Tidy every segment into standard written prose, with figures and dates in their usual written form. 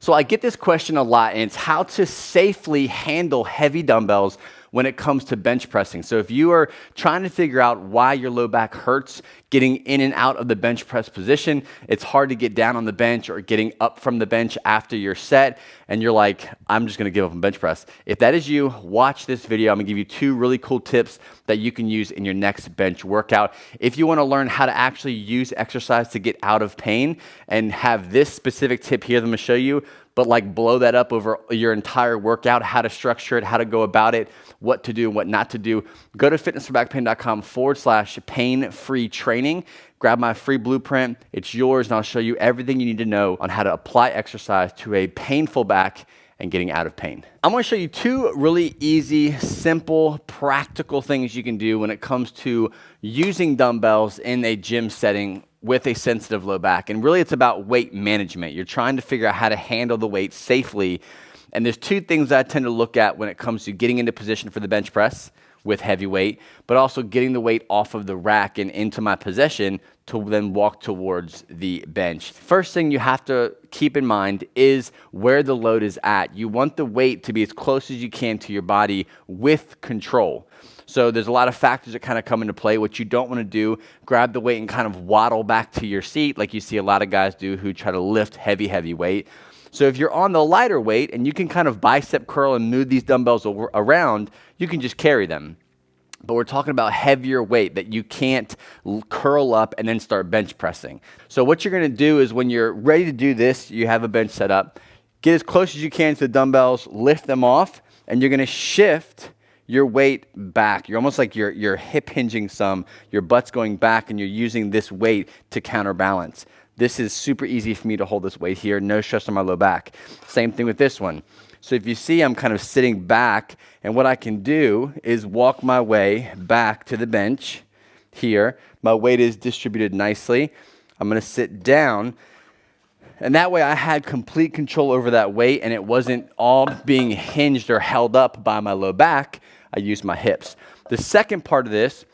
So I get this question a lot, and it's how to safely handle heavy dumbbells when it comes to bench pressing. So if you are trying to figure out why your low back hurts getting in and out of the bench press position, it's hard to get down on the bench or getting up from the bench after your set, and you're like, I'm just gonna give up on bench press. If that is you, watch this video. I'm gonna give you 2 really cool tips that you can use in your next bench workout. If you wanna learn how to actually use exercise to get out of pain and have this specific tip here that I'm gonna show you, but like blow that up over your entire workout, how to structure it, how to go about it, what to do and what not to do, go to fitnessforbackpain.com/pain-free training. Grab my free blueprint. It's yours, and I'll show you everything you need to know on how to apply exercise to a painful back and getting out of pain. I'm gonna show you 2 really easy, simple, practical things you can do when it comes to using dumbbells in a gym setting with a sensitive low back. And really it's about weight management. You're trying to figure out how to handle the weight safely. And there's 2 things that I tend to look at when it comes to getting into position for the bench press with heavy weight, but also getting the weight off of the rack and into my possession to then walk towards the bench. First thing you have to keep in mind is where the load is at. You want the weight to be as close as you can to your body with control. So there's a lot of factors that kind of come into play. What you don't want to do, grab the weight and kind of waddle back to your seat like you see a lot of guys do who try to lift heavy weight. So if you're on the lighter weight and you can kind of bicep curl and move these dumbbells around, you can just carry them. But we're talking about heavier weight that you can't curl up and then start bench pressing. So what you're going to do is when you're ready to do this, you have a bench set up, get as close as you can to the dumbbells, lift them off, and you're going to shift your weight back. You're almost like you're hip hinging some, your butt's going back, and you're using this weight to counterbalance. This is super easy for me to hold this weight here, no stress on my low back. Same thing with this one. So if you see, I'm kind of sitting back, and what I can do is walk my way back to the bench here. My weight is distributed nicely. I'm gonna sit down, and that way I had complete control over that weight, and it wasn't all being hinged or held up by my low back. I used my hips. The second part of this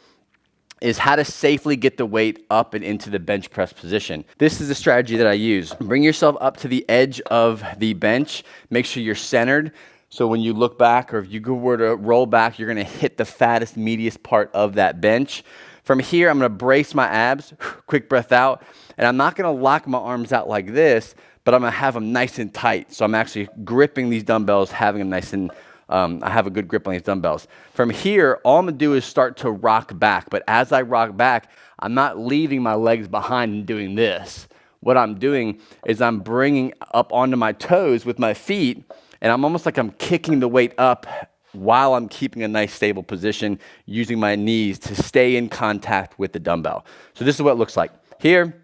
is how to safely get the weight up and into the bench press position. This is the strategy that I use. Bring yourself up to the edge of the bench. Make sure you're centered. So when you look back, or if you were to roll back, you're gonna hit the fattest, meatiest part of that bench. From here, I'm gonna brace my abs, quick breath out, and I'm not gonna lock my arms out like this, but I'm gonna have them nice and tight. So I'm actually gripping these dumbbells, having them nice and I have a good grip on these dumbbells. From here, all I'm gonna do is start to rock back. But as I rock back, I'm not leaving my legs behind and doing this. What I'm doing is I'm bringing up onto my toes with my feet, and I'm almost like I'm kicking the weight up while I'm keeping a nice stable position, using my knees to stay in contact with the dumbbell. So this is what it looks like. Here,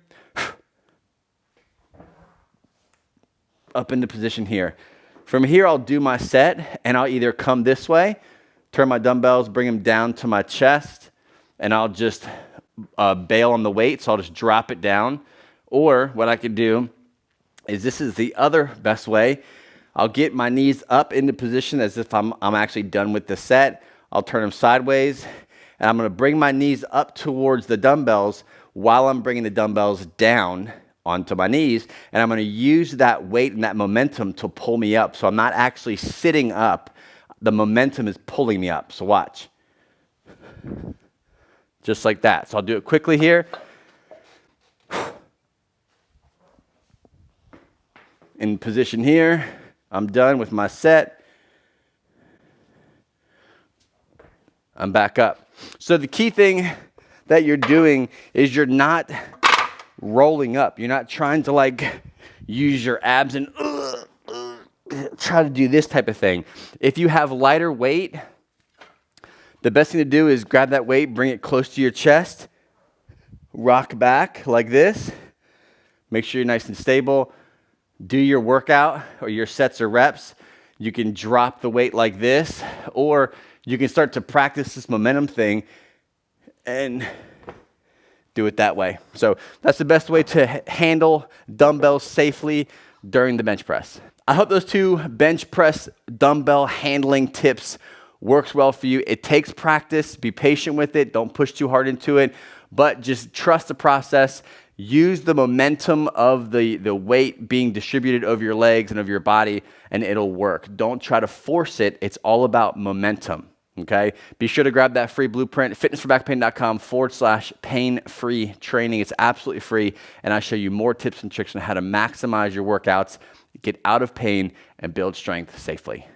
up into position here. From here, I'll do my set, and I'll either come this way, turn my dumbbells, bring them down to my chest, and I'll just bail on the weight, so I'll just drop it down. Or what I can do is, this is the other best way. I'll get my knees up into position as if I'm actually done with the set. I'll turn them sideways, and I'm going to bring my knees up towards the dumbbells while I'm bringing the dumbbells down onto my knees, and I'm going to use that weight and that momentum to pull me up. So I'm not actually sitting up. The momentum is pulling me up. So watch. Just like that. So I'll do it quickly here. In position here. I'm done with my set. I'm back up. So the key thing that you're doing is you're not rolling up. You're not trying to like use your abs and try to do this type of thing. If you have lighter weight, the best thing to do is grab that weight, bring it close to your chest, rock back like this. Make sure you're nice and stable. Do your workout or your sets or reps. You can drop the weight like this, or you can start to practice this momentum thing and do it that way. So that's the best way to handle dumbbells safely during the bench press. I hope those 2 bench press dumbbell handling tips works well for you. It takes practice. Be patient with it. Don't push too hard into it, but just trust the process. Use the momentum of the weight being distributed over your legs and over your body, and it'll work. Don't try to force it. It's all about momentum. Okay, be sure to grab that free blueprint, fitnessforbackpain.com/pain-free training. It's absolutely free, and I show you more tips and tricks on how to maximize your workouts, get out of pain, and build strength safely.